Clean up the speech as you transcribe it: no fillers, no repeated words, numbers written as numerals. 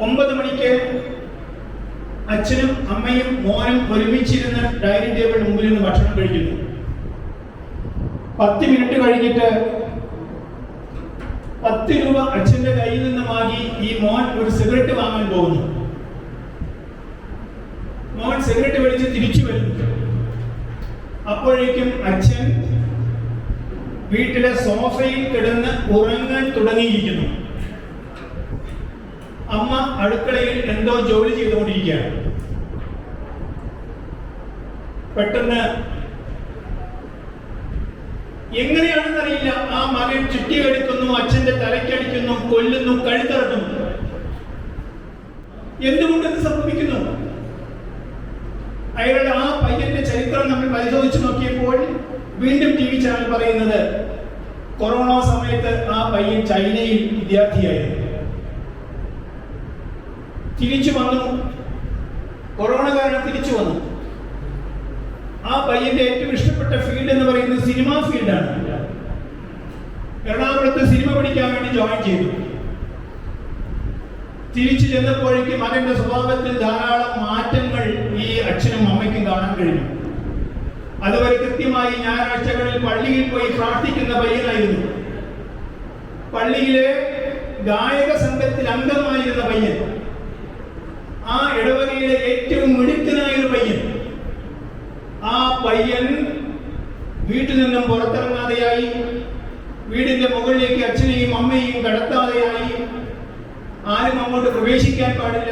9 മണിക്ക് അച്ഛനും അമ്മയും മോനും ഒരുമിച്ചിരുന്ന് ഡൈനിങ് ടേബിളിന് മുമ്പിൽ നിന്ന് ഭക്ഷണം കഴിക്കുന്നു. 10 മിനിറ്റ് കഴിഞ്ഞിട്ട് 10 രൂപ അച്ഛന്റെ കയ്യിൽ നിന്ന് വാങ്ങി ഈ മോൻ ഒരു സിഗരറ്റ് വാങ്ങാൻ പോകുന്നു. മോൻ സിഗരറ്റ് വലിച്ച് തിരിച്ചു വരുന്നു. അപ്പോഴേക്കും അച്ഛൻ വീട്ടിലെ സോഫയിൽ കിടന്ന് ഉറങ്ങാൻ തുടങ്ങിയിരിക്കുന്നു. അമ്മ അടുക്കളയിൽ എന്തോ ജോലി ചെയ്തുകൊണ്ടിരിക്കുകയാണ്. പെട്ടെന്ന് എങ്ങനെയാണെന്നറിയില്ല, ആ മകൻ ചുറ്റിയെടുക്കുന്നു, അച്ഛന്റെ തലയ്ക്കടിക്കുന്നു, കൊല്ലുന്നു, കഴുത്തറക്കുന്നു. എന്തുകൊണ്ടെന്ന് സംഭവിക്കുന്നു? അയാളുടെ ആ പയ്യന്റെ ചരിത്രം നമ്മൾ പരിശോധിച്ച് നോക്കിയപ്പോൾ വീണ്ടും TV ചാനൽ പറയുന്നത് കൊറോണ സമയത്ത് ആ പയ്യൻ ചൈനയിൽ വിദ്യാർത്ഥിയായിരുന്നു. തിരിച്ചു വന്നു, കൊറോണ കാരണം തിരിച്ചു വന്നു. ആ പയ്യന്റെ ഏറ്റവും ഇഷ്ടപ്പെട്ട ഫീൽഡ് എന്ന് പറയുന്നത് സിനിമാ ഫീൽഡാണ്. എറണാകുളത്ത് സിനിമ പഠിക്കാൻ വേണ്ടി ജോയിൻ ചെയ്തു. തിരിച്ചു ചെന്നപ്പോഴേക്കും മകന്റെ സ്വഭാവത്തിൽ ധാരാളം മാറ്റങ്ങൾ ഈ അച്ഛനും അമ്മയ്ക്കും കാണാൻ കഴിഞ്ഞു. അതുവരെ കൃത്യമായി ഞായറാഴ്ചകളിൽ പള്ളിയിൽ പോയി പ്രാർത്ഥിക്കുന്ന പയ്യനായിരുന്നു. പള്ളിയിലെ ഗായക സംഘത്തിൽ അംഗമായിരുന്ന പയ്യൻ, ആ ഇടവകയിലെ ഏറ്റവും മിടുക്കനായൊരു പയ്യൻ. ആ പയ്യൻ വീട്ടിൽ നിന്നും പുറത്തിറങ്ങാതെയായി, വീടിന്റെ മുകളിലേക്ക് അച്ഛനെയും അമ്മയെയും കടത്താതെയായി, ആരും അങ്ങോട്ട് പ്രവേശിക്കാൻ പാടില്ല.